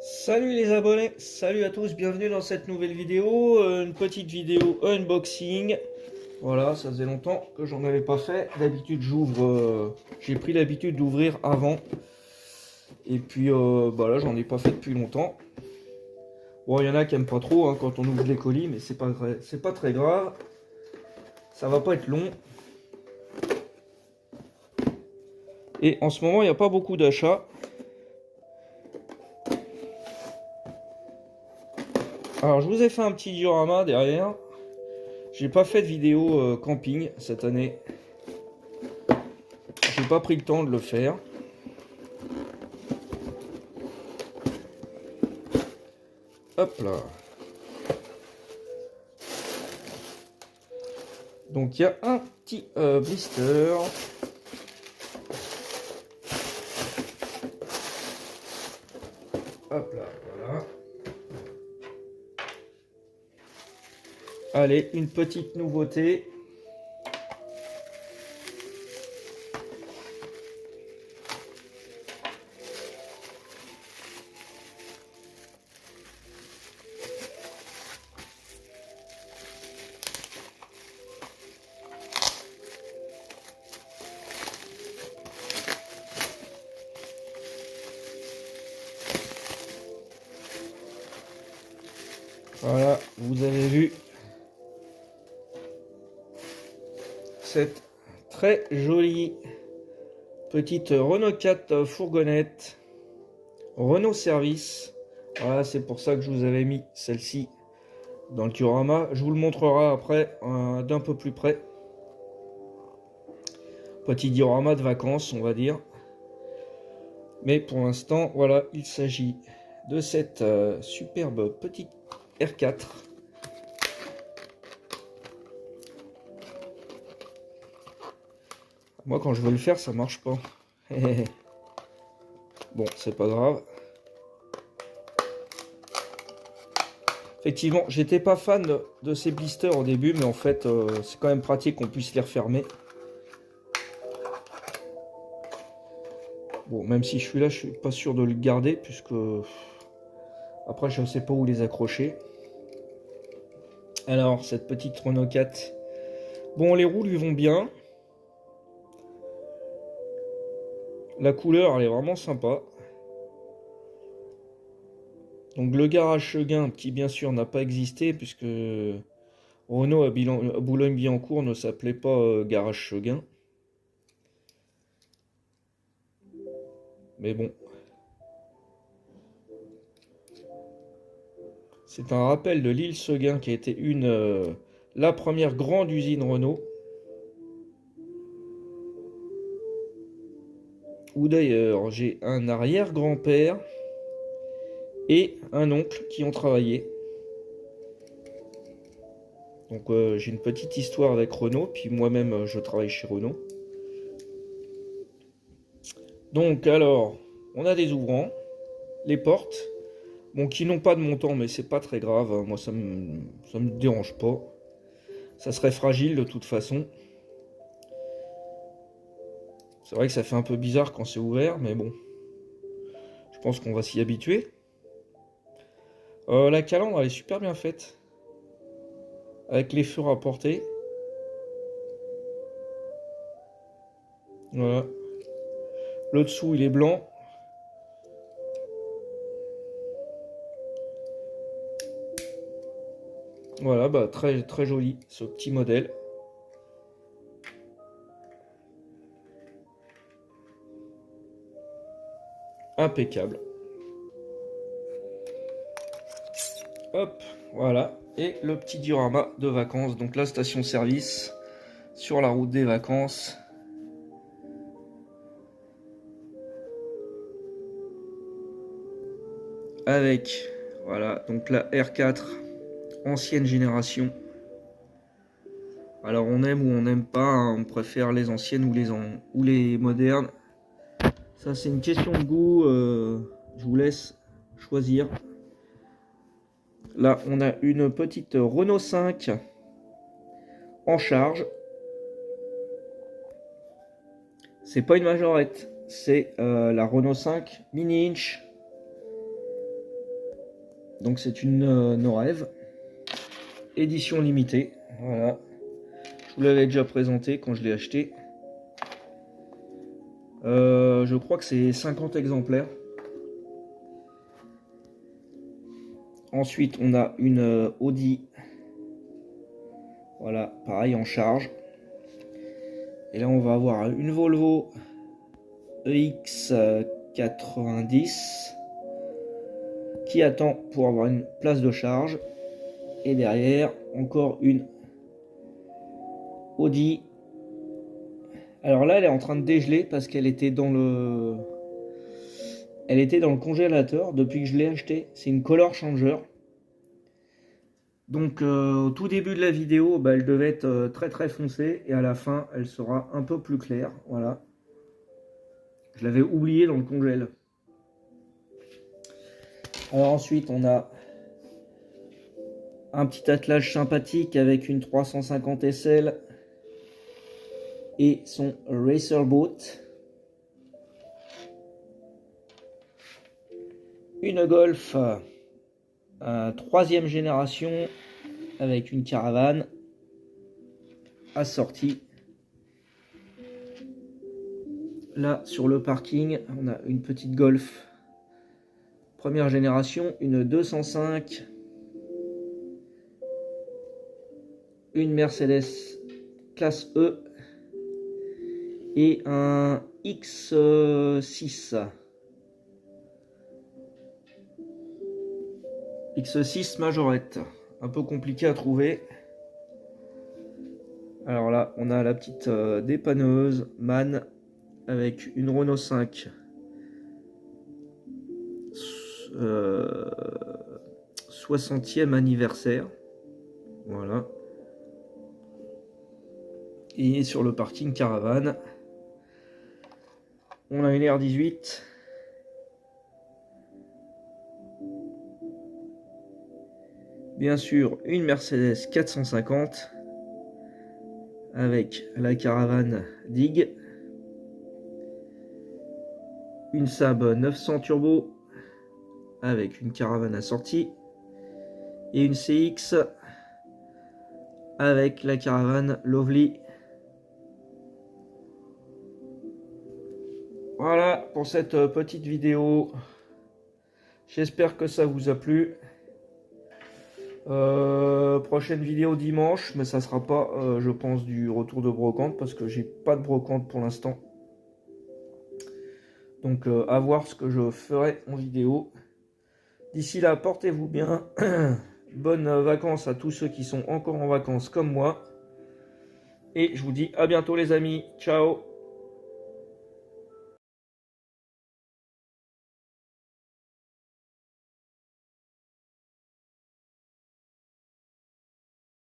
Salut les abonnés, salut à tous, bienvenue dans cette nouvelle vidéo, une petite vidéo unboxing. Voilà, ça faisait longtemps que j'en avais pas fait. D'habitude j'ai pris l'habitude d'ouvrir avant. Et puis bah là j'en ai pas fait depuis longtemps. Bon, il y en a qui aiment pas trop hein, quand on ouvre les colis, mais c'est pas très grave. Ça va pas être long. Et en ce moment il n'y a pas beaucoup d'achats. Alors je vous ai fait un petit diorama derrière. J'ai pas fait de vidéo camping cette année. J'ai pas pris le temps de le faire. Hop là. Donc il y a un petit blister. Hop là, voilà. Allez, une petite nouveauté. Voilà, vous avez vu cette très jolie petite Renault 4 fourgonnette Renault Service. Voilà, c'est pour ça que je vous avais mis celle-ci dans le diorama. Je vous le montrerai après d'un peu plus près. Petit diorama de vacances, on va dire. Mais pour l'instant, voilà, il s'agit de cette superbe petite R4. Moi, quand je veux le faire, ça marche pas. Bon, c'est pas grave. Effectivement, j'étais pas fan de ces blisters au début, mais en fait, c'est quand même pratique qu'on puisse les refermer. Bon, même si je suis là, je suis pas sûr de le garder, puisque après, je ne sais pas où les accrocher. Alors, cette petite Renault 4. Bon, les roues lui vont bien. La couleur, elle est vraiment sympa. Donc le garage Seguin, qui bien sûr n'a pas existé, puisque Renault à Boulogne-Billancourt ne s'appelait pas garage Seguin. Mais bon. C'est un rappel de l'île Seguin, qui a été la première grande usine Renault. Où d'ailleurs j'ai un arrière-grand-père et un oncle qui ont travaillé. Donc j'ai une petite histoire avec Renault, puis moi-même je travaille chez Renault. Donc alors, on a des ouvrants, les portes, bon qui n'ont pas de montant mais c'est pas très grave, hein. Moi ça me dérange pas. Ça serait fragile de toute façon. C'est vrai que ça fait un peu bizarre quand c'est ouvert, mais bon. Je pense qu'on va s'y habituer. La calandre elle est super bien faite. Avec les feux rapportés. Voilà. Le dessous il est blanc. Voilà, bah très très joli ce petit modèle. Impeccable. Hop, voilà. Et le petit diorama de vacances. Donc la station-service sur la route des vacances. Avec, voilà, donc la R4 ancienne génération. Alors on aime ou on n'aime pas, hein, on préfère les anciennes ou les modernes. Ça c'est une question de goût, je vous laisse choisir. Là on a une petite Renault 5 en charge. C'est pas une majorette, c'est la Renault 5 mini inch. Donc c'est une No Rêve, édition limitée. Voilà, je vous l'avais déjà présenté quand je l'ai acheté. Je crois que c'est 50 exemplaires. Ensuite, on a une Audi. Voilà, pareil en charge. Et là, on va avoir une Volvo EX90 qui attend pour avoir une place de charge. Et derrière, encore une Audi. Alors là, elle est en train de dégeler parce qu'elle était dans le... Elle était dans le congélateur depuis que je l'ai acheté. C'est une color changer. Donc au tout début de la vidéo, elle devait être très très foncée. Et à la fin, elle sera un peu plus claire. Voilà. Je l'avais oublié dans le congèle. Alors ensuite, on a un petit attelage sympathique avec une 350 SL et son Racer Boat. Une Golf 3e génération avec une caravane assortie. Là sur le parking, on a une petite Golf 1re génération, une 205, une Mercedes classe E et un X6. X6 Majorette, un peu compliqué à trouver. Alors là, on a la petite dépanneuse MAN avec une Renault 5 60e anniversaire. Voilà. Et sur le parking caravane, on a une R18. Bien sûr, une Mercedes 450 avec la caravane Dig, une Saab 900 Turbo avec une caravane assortie et une CX avec la caravane Lovely. Voilà pour cette petite vidéo. J'espère que ça vous a plu. Prochaine vidéo dimanche, mais ça sera pas je pense du retour de brocante parce que j'ai pas de brocante pour l'instant, donc à voir ce que je ferai en vidéo. D'ici là, portez-vous bien. Bonnes vacances à tous ceux qui sont encore en vacances comme moi, et je vous dis à bientôt les amis. Ciao.